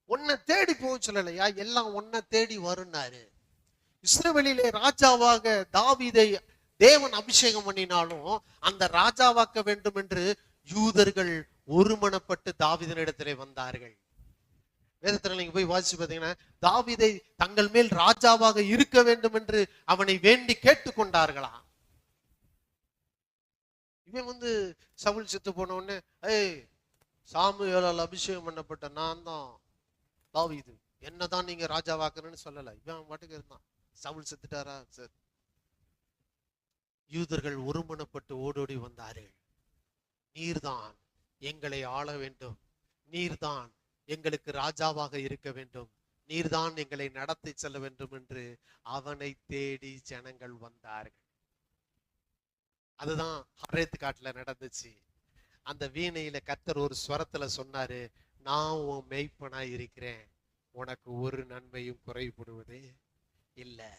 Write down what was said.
உன்னை தேடி போக சொல்லலையா, எல்லாம் உன்னை தேடி வருனாரு. இஸ்ரவேலிலே ராஜாவாக தாவீதை தேவன் அபிஷேகம் பண்ணினாலும் அந்த ராஜாவாக்க வேண்டும் என்று யூதர்கள் ஒருமனப்பட்டு தாவீதினிடத்திலே வந்தார்கள். வேதத்துல நீங்க போய் வாசிச்சு பார்த்தீங்கன்னா, தாவீதை தங்கள் மேல் ராஜாவாக இருக்க வேண்டும் என்று அவனை வேண்டி கேட்டுக்கொண்டார்களாம். இவன் சவுல் செத்து போன உடனே, ஏய் சாமுவேலால் அபிஷேகம் பண்ணப்பட்ட நான் தான் தாவீது, என்னதான் நீங்க ராஜாவாக்கணும்னு சொல்லல. இவன் மட்டும் இருந்தான். சவுல் செத்துட்டாரா, சார். யூதர்கள் ஒருமனப்பட்டு ஓடோடி வந்தார்கள். நீர்தான் எங்களை ஆள வேண்டும், நீர்தான் எங்களுக்கு ராஜாவாக இருக்க வேண்டும், நீர்தான் எங்களை நடத்தி செல்ல வேண்டும் என்று அவனை தேடி ஜனங்கள் வந்தார்கள். அதுதான் ஹரேத் காட்டுல நடந்துச்சு. அந்த வீணையில கர்த்தர் ஒரு ஸ்வரத்துல சொன்னாரு, நான் உன் மெய்ப்பனாய் இருக்கிறேன், உனக்கு ஒரு நன்மையும் குறைபடுவதே இல்லை.